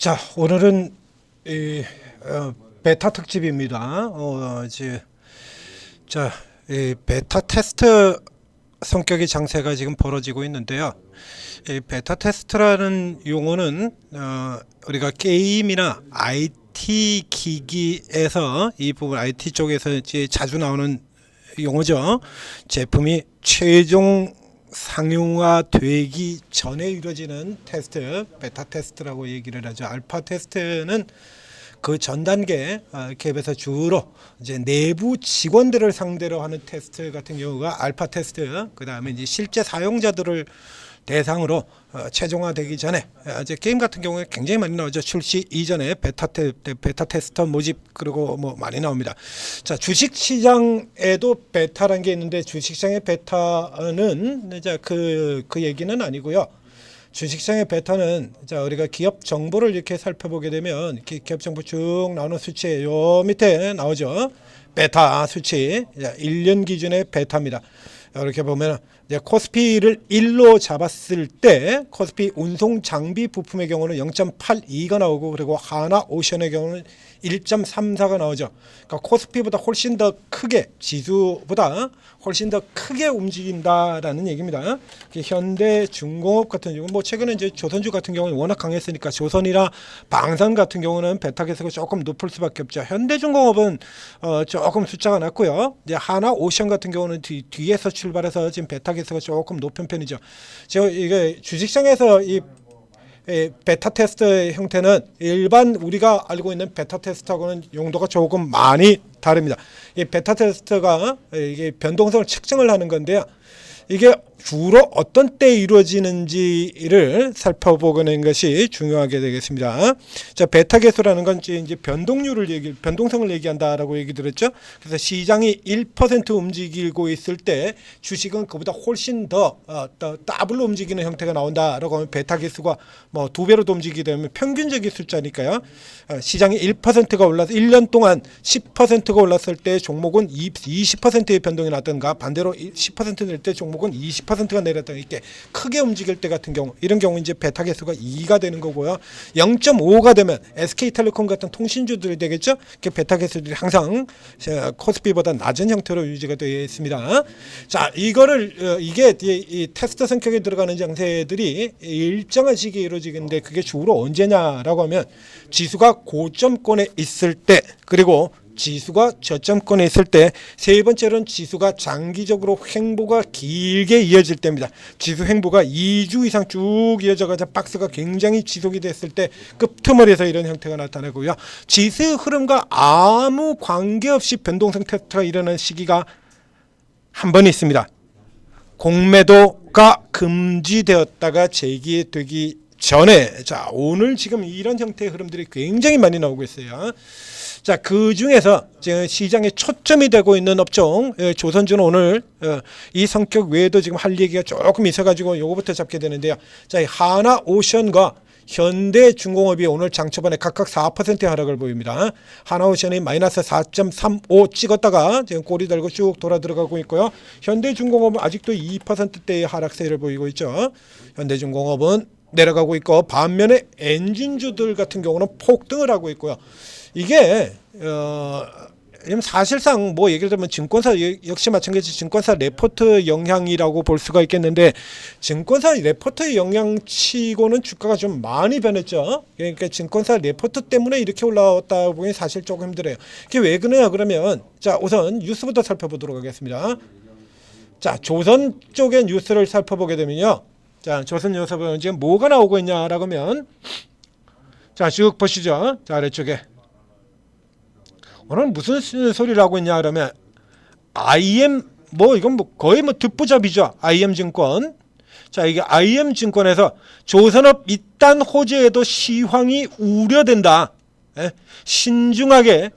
자, 오늘은 베타 특집입니다. 이 베타 테스트 성격의 장세가 지금 벌어지고 있는데요. 이 베타 테스트라는 용어는 우리가 게임이나 IT 기기에서 이 부분 IT 쪽에서 이제 자주 나오는 용어죠. 제품이 최종 상용화되기 전에 이루어지는 테스트, 베타 테스트라고 얘기를 하죠. 알파 테스트는 그 전 단계 캡에서 주로 이제 내부 직원들을 상대로 하는 테스트 같은 경우가 알파 테스트, 그 다음에 이제 실제 사용자들을 대상으로 최종화되기 전에 이제 게임 같은 경우에 굉장히 많이 나오죠. 출시 이전에 베타 테스터 모집 그리고 뭐 많이 나옵니다. 자, 주식 시장에도 베타라는 게 있는데 주식시장의 베타는 이제 그 얘기는 아니고요. 주식시장의 베타는 자 우리가 기업 정보를 이렇게 살펴보게 되면 기업 정보 쭉 나오는 수치 요 밑에 나오죠. 베타 수치 1년 기준의 베타입니다. 이렇게 보면 이제 코스피를 1로 잡았을 때 코스피 운송 장비 부품의 경우는 0.82가 나오고 그리고 하나 오션의 경우는 1.34가 나오죠. 그러니까 코스피보다 훨씬 더 크게 지수보다 훨씬 더 크게 움직인다라는 얘기입니다. 현대중공업 같은 경우 뭐 최근에 이제 조선주 같은 경우는 워낙 강했으니까 조선이나 방산 같은 경우는 베타 계수가 조금 높을 수밖에 없죠. 현대중공업은 조금 숫자가 낮고요. 이제 하나오션 같은 경우는 뒤에서 출발해서 지금 베타 계수가 조금 높은 편이죠. 제가 이게 주식시장에서 이 베타 테스트 형태는 일반 우리가 알고 있는 베타 테스트하고는 용도가 조금 많이 다릅니다. 이 베타 테스트가 이게 변동성을 측정을 하는 건데요. 이게 주로 어떤 때 이루어지는지를 살펴보는 것이 중요하게 되겠습니다. 자, 베타 계수라는 건 이제 변동성을 얘기한다라고 얘기 들었죠. 그래서 시장이 1% 움직이고 있을 때 주식은 그보다 훨씬 더 더블로 움직이는 형태가 나온다라고 하면 베타 계수가 뭐 2배로도 움직이게 되면 평균적인 숫자니까요. 시장이 1%가 올라서 1년 동안 10%가 올랐을 때 종목은 20%의 변동이 났던가 반대로 10% 낼 때 종목은 20%가 내렸다 이렇게 크게 움직일 때 같은 경우 이런 경우 이제 베타 계수가 2가 되는 거고요. 0.5가 되면 SK텔레콤 같은 통신주들이 되겠죠. 베타 계수들이 항상 코스피보다 낮은 형태로 유지가 되어 있습니다. 자, 이게 이 테스트 성격에 들어가는 장세들이 일정한 시기에 이루어지는데 그게 주로 언제냐라고 하면 지수가 고점권에 있을 때 그리고 지수가 저점권에 있을 때 세 번째로는 지수가 장기적으로 횡보가 길게 이어질 때입니다. 지수 횡보가 2주 이상 쭉 이어져가지고 박스가 굉장히 지속이 됐을 때 끄트머리에서 이런 형태가 나타나고요. 지수 흐름과 아무 관계없이 변동성 테스트가 일어나는 시기가 한 번 있습니다. 공매도가 금지되었다가 재개되기 전에 자 오늘 지금 이런 형태의 흐름들이 굉장히 많이 나오고 있어요. 자, 그 중에서 시장에 초점이 되고 있는 업종 조선주는 오늘 이 성격 외에도 지금 할 얘기가 조금 있어가지고 요거부터 잡게 되는데요. 자, 하나오션과 현대중공업이 오늘 장 초반에 각각 4%의 하락을 보입니다. 하나오션이 마이너스 4.35 찍었다가 지금 꼬리 달고 쭉 돌아 들어가고 있고요. 현대중공업은 아직도 2%대의 하락세를 보이고 있죠. 현대중공업은 내려가고 있고 반면에 엔진주들 같은 경우는 폭등을 하고 있고요. 이게 사실상 뭐 예를 들면 증권사 역시 마찬가지 증권사 레포트 영향이라고 볼 수가 있겠는데 증권사 레포트 영향치고는 주가가 좀 많이 변했죠. 그러니까 증권사 레포트 때문에 이렇게 올라왔다 보니 사실 조금 힘들어요. 이게 왜 그러냐 그러면 자 우선 뉴스부터 살펴보도록 하겠습니다. 자, 조선 쪽의 뉴스를 살펴보게 되면요. 자, 조선 뉴스는 지금 뭐가 나오고 있냐라고 하면 자, 쭉 보시죠. 자, 아래쪽에 오늘 무슨 소리를 하고 있냐 그러면 IM 뭐 이건 뭐 거의 뭐 듣보잡이죠. IM증권. 자, 이게 IM증권에서 조선업 이딴 호재에도 시황이 우려된다. 신중하게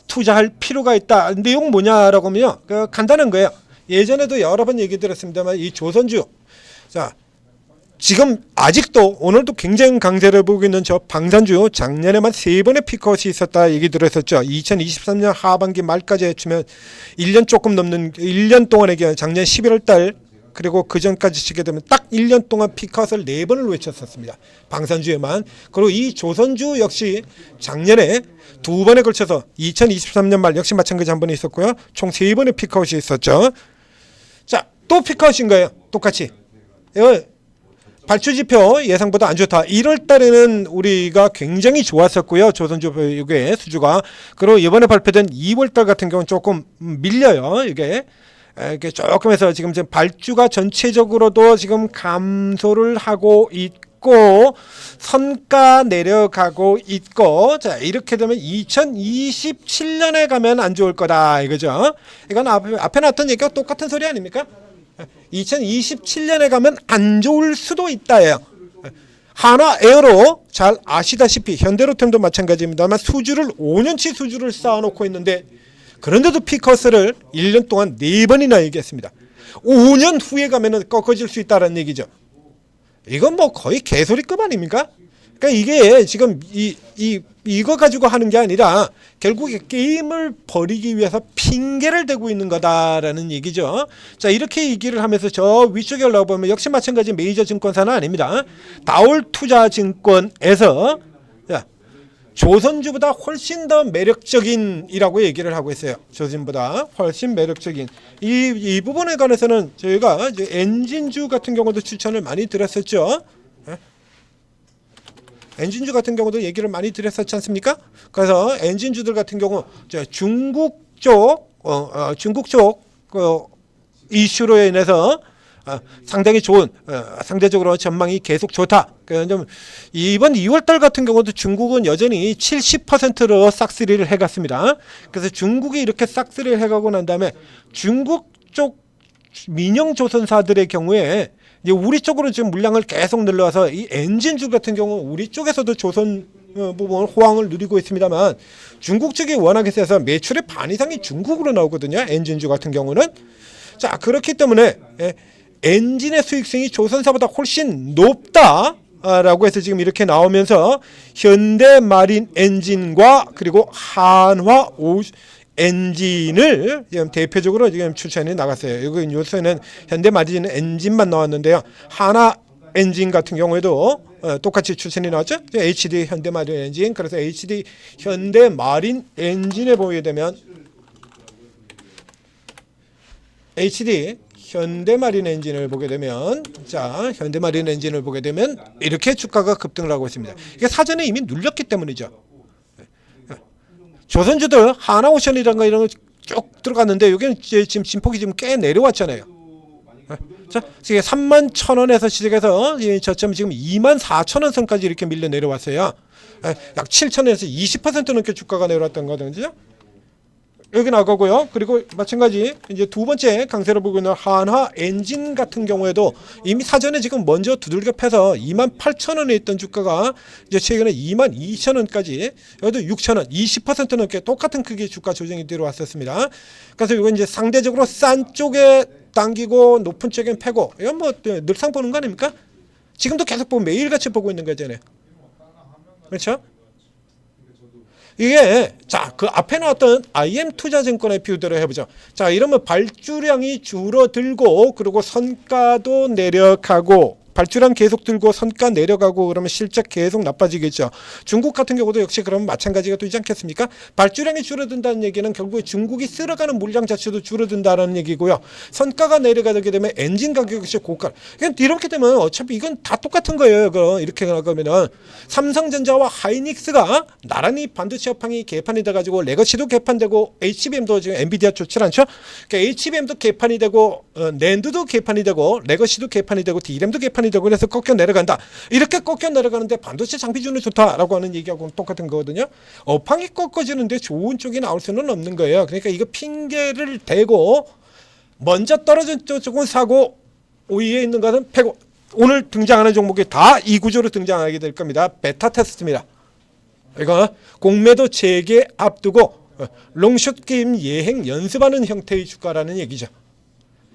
투자할 필요가 있다. 내용 뭐냐라고 하면요. 간단한 거예요. 예전에도 여러 번 얘기 들었습니다만 이 조선주 자 지금 아직도 오늘도 굉장히 강세를 보고 있는 저 방산주 작년에만 3번의 피크아웃이 있었다 얘기 들었었죠. 2023년 하반기 말까지 해치면 1년 조금 넘는 1년 동안의 작년 11월 달 그리고 그 전까지 치게 되면 딱 1년 동안 피크아웃을 4번을 외쳤었습니다. 방산주에만. 그리고 이 조선주 역시 작년에 2번에 걸쳐서 2023년 말 역시 마찬가지 한 번 있었고요. 총 3번의 피크아웃이 있었죠. 자, 또 피크아웃인 거예요. 똑같이. 이거 발주지표 예상보다 안 좋다. 1월 달에는 우리가 굉장히 좋았었고요. 조선주 이게 수주가. 그리고 이번에 발표된 2월 달 같은 경우는 조금 밀려요. 이게 조금 해서 지금 발주가 전체적으로도 지금 감소를 하고 있고 선가 내려가고 있고, 자 이렇게 되면 2027년에 가면 안 좋을 거다 이거죠. 이건 앞에 나왔던 얘기가 똑같은 소리 아닙니까? 2027년에 가면 안 좋을 수도 있다예요. 한화에어로 잘 아시다시피 현대로템도 마찬가지입니다만 수주를 5년치 수주를 쌓아놓고 있는데 그런데도 피커스를 1년 동안 4번이나 얘기했습니다. 5년 후에 가면은 꺾어질 수 있다는 얘기죠. 이건 뭐 거의 개소리급 아닙니까? 그러니까 이게 지금 이거 가지고 하는 게 아니라 결국에 게임을 벌이기 위해서 핑계를 대고 있는 거다라는 얘기죠. 자 이렇게 얘기를 하면서 저 위쪽에 올라가보면 역시 마찬가지 메이저 증권사는 아닙니다. 다올투자증권에서 조선주보다 훨씬 더 매력적인이라고 얘기를 하고 있어요. 조선보다 훨씬 매력적인 이 부분에 관해서는 저희가 이제 엔진주 같은 경우도 추천을 많이 드렸었죠. 엔진주 같은 경우도 얘기를 많이 드렸었지 않습니까? 그래서 엔진주들 같은 경우 중국 쪽 이슈로 인해서 상당히 좋은 상대적으로 전망이 계속 좋다. 좀 이번 2월달 같은 경우도 중국은 여전히 70%로 싹쓸이를 해갔습니다. 그래서 중국이 이렇게 싹쓸이를 해가고 난 다음에 중국 쪽 민영 조선사들의 경우에 이제 우리 쪽으로 지금 물량을 계속 늘려와서 이 엔진주 같은 경우 우리 쪽에서도 조선 부분 호황을 누리고 있습니다만 중국 쪽이 워낙에 세서 매출의 반 이상이 중국으로 나오거든요. 엔진주 같은 경우는. 자 그렇기 때문에 엔진의 수익성이 조선사보다 훨씬 높다라고 해서 지금 이렇게 나오면서 현대마린 엔진과 그리고 한화 엔진을 지금 대표적으로 지금 추천이 나갔어요. 여기 요새는 현대마린 엔진만 나왔는데요. 하나 엔진 같은 경우에도 똑같이 추천이 나왔죠. HD 현대마린 엔진. 그래서 HD 현대마린 엔진에 보게 되면 HD 현대마린 엔진을 보게 되면 현대마린 엔진을 보게 되면 이렇게 주가가 급등을 하고 있습니다. 이게 사전에 이미 눌렸기 때문이죠. 조선주들 하나오션이라는 거 이런 거 쭉 들어갔는데 여기는 지금 진폭이 지금 꽤 내려왔잖아요. 자, 31,000원에서 시작해서 저점 지금 24,000원 선까지 이렇게 밀려 내려왔어요. 약 7,000원에서 20% 넘게 주가가 내려왔던 거거든요. 여기 나가고요. 그리고 마찬가지 이제 두 번째 강세로 보고 있는 한화 엔진 같은 경우에도 이미 사전에 지금 먼저 두들겨 패서 28,000원에 있던 주가가 이제 최근에 22,000원까지 여기도 6,000원 20% 넘게 똑같은 크기의 주가 조정이 들어왔었습니다. 그래서 이거 이제 상대적으로 싼 쪽에 당기고 높은 쪽에 패고 이건 뭐 늘상 보는 거 아닙니까? 지금도 계속 보고 매일같이 보고 있는 거잖아요. 그렇죠? 이게 그 앞에 나왔던 IM투자증권의 뷰대로 해보죠. 자 이러면 발주량이 줄어들고 그리고 선가도 내려가고 발주량 계속 들고 선가 내려가고 그러면 실적 계속 나빠지겠죠. 중국 같은 경우도 역시 그러면 마찬가지가 되지 않겠습니까? 발주량이 줄어든다는 얘기는 결국에 중국이 쓸어가는 물량 자체도 줄어든다는 얘기고요. 선가가 내려가게 되면 엔진 가격 역시 고가. 이렇게 되면 어차피 이건 다 똑같은 거예요. 이렇게 나가면은 삼성전자와 하이닉스가 나란히 반도체 업황이 개판이 돼가지고 레거시도 개판되고 HBM도 지금 엔비디아 좋지 않죠? 그러니까 HBM도 개판이 되고 낸드도 개판이 되고 레거시도 개판이 되고 DRAM도 개판이 되고 그래서 꺾여 내려간다. 이렇게 꺾여 내려가는데 반도체 장비주는 좋다라고 하는 얘기하고는 똑같은 거거든요. 업황이 꺾어지는데 좋은 쪽이 나올 수는 없는 거예요. 그러니까 이거 핑계를 대고 먼저 떨어진 쪽은 사고 위에 있는 것은 패고 오늘 등장하는 종목이 다 이 구조로 등장하게 될 겁니다. 베타 테스트입니다. 이거 공매도 재개 앞두고 롱숏 게임 예행 연습하는 형태의 주가라는 얘기죠.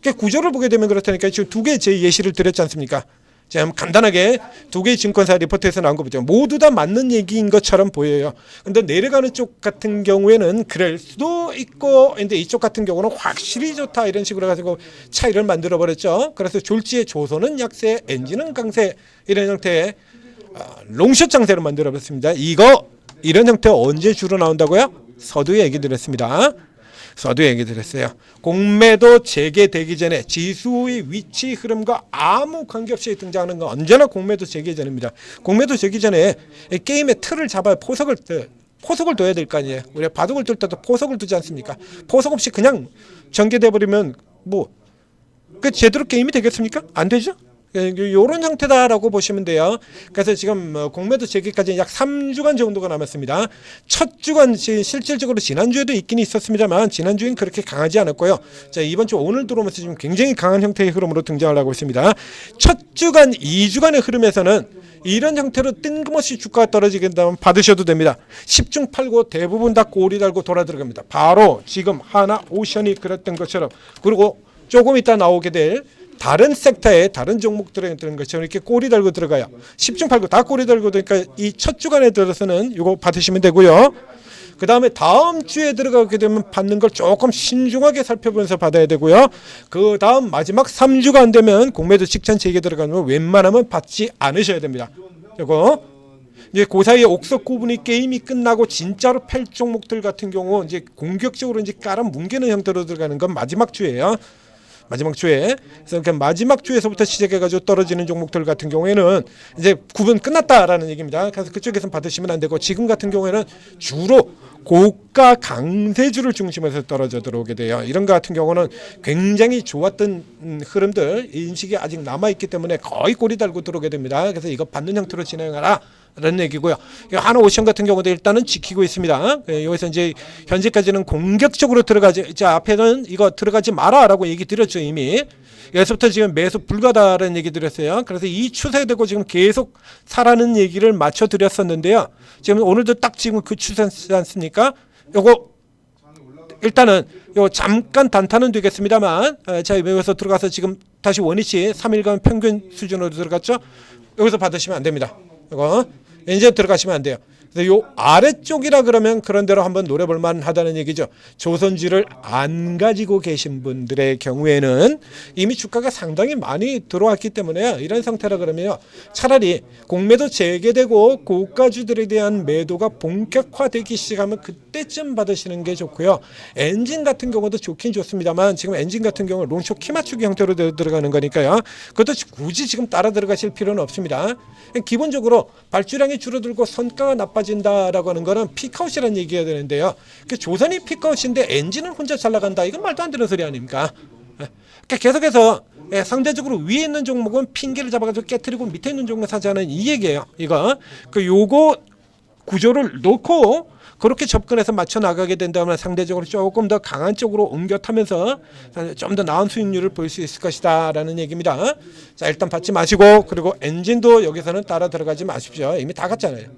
구조를 보게 되면 그렇다니까 지금 두 개 제 예시를 드렸지 않습니까? 지금 간단하게 두 개의 증권사 리포트에서 나온 거 보죠. 모두 다 맞는 얘기인 것처럼 보여요. 근데 내려가는 쪽 같은 경우에는 그럴 수도 있고, 근데 이쪽 같은 경우는 확실히 좋다 이런 식으로 가지고 차이를 만들어 버렸죠. 그래서 졸지의 조선은 약세, 엔진은 강세 이런 형태의 롱숏 장세로 만들어 버렸습니다. 이런 형태 언제 주로 나온다고요? 서두에 얘기 드렸습니다. 서두에 얘기 드렸어요. 공매도 재개되기 전에 지수의 위치 흐름과 아무 관계없이 등장하는 건 언제나 공매도 재개 전입니다. 공매도 재개 전에 게임의 틀을 잡아야 포석을 둬야 될 거 아니에요. 우리가 바둑을 둘 때도 포석을 두지 않습니까? 포석 없이 그냥 전개돼 버리면 그 제대로 게임이 되겠습니까? 안 되죠. 이런 형태다라고 보시면 돼요. 그래서 지금 공매도 재개까지 약 3주간 정도가 남았습니다. 첫 주간 실질적으로 지난주에도 있긴 있었습니다만 지난주엔 그렇게 강하지 않았고요. 자, 이번 주 오늘 들어오면서 지금 굉장히 강한 형태의 흐름으로 등장을 하고 있습니다. 첫 주간 2주간의 흐름에서는 이런 형태로 뜬금없이 주가가 떨어지게 된다면 받으셔도 됩니다. 10중 8구 대부분 다 꼬리 달고 돌아 들어갑니다. 바로 지금 하나오션이 그랬던 것처럼, 그리고 조금 이따 나오게 될 다른 섹터에 다른 종목들에 드는 것처럼 이렇게 꼬리 달고 들어가요. 10중 8구 다 꼬리 달고 들으니까 이 첫 주간에 들어서는 이거 받으시면 되고요. 그 다음에 다음 주에 들어가게 되면 받는 걸 조금 신중하게 살펴보면서 받아야 되고요. 그 다음 마지막 3주가 안 되면 공매도 직전 재개 들어가면 웬만하면 받지 않으셔야 됩니다. 이거 이제 그 사이에 옥석 구분이 게임이 끝나고 진짜로 팰 종목들 같은 경우 이제 공격적으로 이제 깔아 뭉개는 형태로 들어가는 건 마지막 주예요. 마지막 주에. 그래서 그 마지막 주에서부터 시작해가지고 떨어지는 종목들 같은 경우에는 이제 구분 끝났다라는 얘기입니다. 그래서 그쪽에서 받으시면 안 되고, 지금 같은 경우에는 주로 고가 강세주를 중심으로 떨어져 들어오게 돼요. 이런 것 같은 경우는 굉장히 좋았던 흐름들 인식이 아직 남아있기 때문에 거의 꼬리 달고 들어오게 됩니다. 그래서 이거 받는 형태로 진행하라 라는 얘기고요. 하나오션 같은 경우도 일단은 지키고 있습니다. 여기서 이제 현재까지는 공격적으로 들어가지, 자, 앞에는 이거 들어가지 마라라고 얘기 드렸죠 이미. 여기서부터 지금 매수 불가다라는 얘기 드렸어요. 그래서 이 추세되고 지금 계속 사라는 얘기를 맞춰 드렸었는데요. 지금 오늘도 딱 지금 그 추세지 않습니까? 요거 일단은 요 잠깐 단타는 되겠습니다만, 자, 여기서 들어가서 지금 다시 원위치 3일간 평균 수준으로 들어갔죠. 여기서 받으시면 안 됩니다. 이거 이제 들어가시면 안 돼요. 그래서 요 아래쪽이라 그러면 그런 대로 한번 노려볼 만하다는 얘기죠. 조선주를 안 가지고 계신 분들의 경우에는 이미 주가가 상당히 많이 들어왔기 때문에 이런 상태라 그러면요, 차라리 공매도 재개되고 고가주들에 대한 매도가 본격화되기 시작하면 그때쯤 받으시는 게 좋고요. 엔진 같은 경우도 좋긴 좋습니다만 지금 엔진 같은 경우는 롱숏 키 맞추기 형태로 들어가는 거니까요. 그것도 굳이 지금 따라 들어가실 필요는 없습니다. 기본적으로 발주량이 줄어들고 선가가 나빠진다라고 하는 거는 피크아웃이라는 얘기가 되는데요. 조선이 피크아웃인데 엔진은 혼자 잘 나간다, 이건 말도 안 되는 소리 아닙니까? 그러니까 계속해서 상대적으로 위에 있는 종목은 핑계를 잡아가지고 깨트리고 밑에 있는 종목 사자는 이 얘기예요. 이거 요거 구조를 놓고 그렇게 접근해서 맞춰 나가게 된다면 상대적으로 조금 더 강한 쪽으로 옮겨 타면서 좀 더 나은 수익률을 볼 수 있을 것이다라는 얘기입니다. 자, 일단 받지 마시고, 그리고 엔진도 여기서는 따라 들어가지 마십시오. 이미 다 갔잖아요.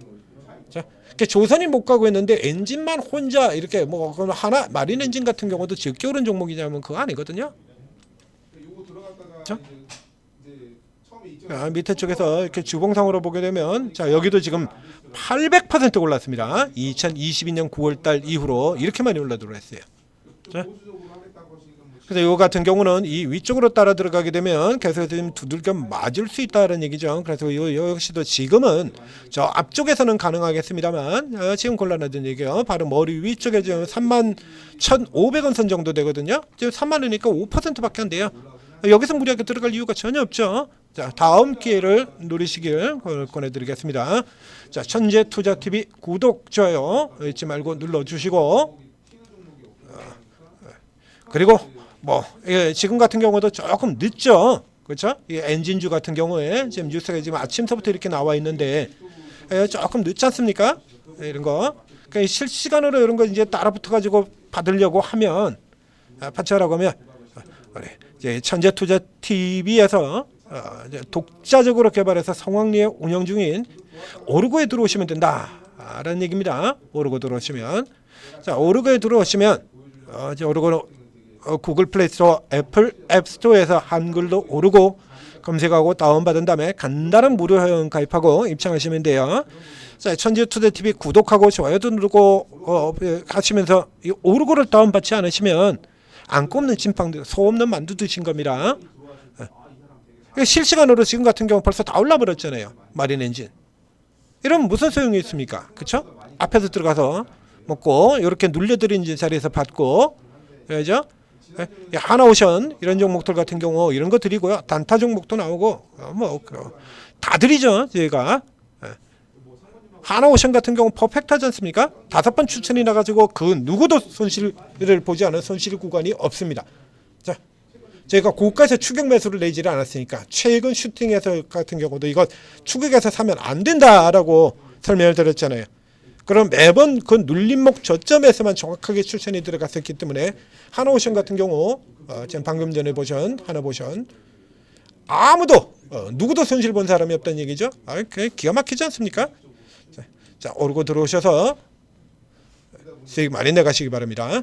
자, 조선이 못 가고 있는데 엔진만 혼자 이렇게 하나 마린 엔진 같은 경우도 적게 오른 종목이냐면 그거 아니거든요. 자, 밑에 쪽에서 이렇게 주봉상으로 보게 되면, 자, 여기도 지금 800% 올랐습니다. 2022년 9월달 이후로 이렇게 많이 올라 들어왔어요. 자, 그래서 이 같은 경우는 이 위쪽으로 따라 들어가게 되면 계속 지금 두들겨 맞을 수 있다는 얘기죠. 그래서 이 역시도 지금은 저 앞쪽에서는 가능하겠습니다만 지금 곤란하다는 얘기예요. 바로 머리 위쪽에 지금 31,500원 선 정도 되거든요. 지금 3만 원이니까 5%밖에 안 돼요. 여기서 무리하게 들어갈 이유가 전혀 없죠. 자, 다음 기회를 누리시길 권해드리겠습니다. 자, 천재투자TV 구독, 좋아요 잊지 말고 눌러주시고, 그리고 지금 같은 경우도 조금 늦죠. 그렇죠? 이 엔진주 같은 경우에 지금 뉴스가 지금 아침서부터 이렇게 나와 있는데 조금 늦지 않습니까? 이런 거. 그러니까 실시간으로 이런 거 이제 따라 붙어가지고 받으려고 하면, 받자라고 하면 우리 이제 천재투자TV에서 독자적으로 개발해서 성황리에 운영 중인 오르고에 들어오시면 된다라는 얘기입니다. 오르고 들어오시면, 자, 오르고에 들어오시면 이제 오르고 구글 플레이 스토어, 애플 앱 스토어에서 한글도 오르고, 검색하고 다운받은 다음에 간단한 무료 회원 가입하고 입장하시면 돼요. 자, 천지투데TV 구독하고 좋아요도 누르고 하시면서 이 오르고를 다운받지 않으시면 안 꼽는 찐빵들, 소 없는 만두 드신 겁니다. 실시간으로 지금 같은 경우 벌써 다 올라버렸잖아요. 마린 엔진. 이러면 무슨 소용이 있습니까? 그쵸? 앞에서 들어가서 먹고 이렇게 눌려드린 자리에서 받고, 그죠? 하나오션 이런 종목들 같은 경우 이런 거 드리고요. 단타 종목도 나오고 다 드리죠. 저희가 하나오션 같은 경우 퍼펙트하지 않습니까? 5번 추천이 나가지고 그 누구도 손실을 보지 않은 손실 구간이 없습니다. 자, 저희가 고가에서 추격 매수를 내지를 않았으니까 최근 슈팅에서 같은 경우도 이거 추격에서 사면 안 된다라고 설명을 드렸잖아요. 그럼 매번 그 눌림목 저점에서만 정확하게 추천이 들어갔었기 때문에 하나오션 같은 경우 지금 방금 전에 보신 하나오션 아무도 누구도 손실 본 사람이 없다는 얘기죠. 기가 막히지 않습니까? 자, 오르고 들어오셔서 수익 많이 내가시기 바랍니다.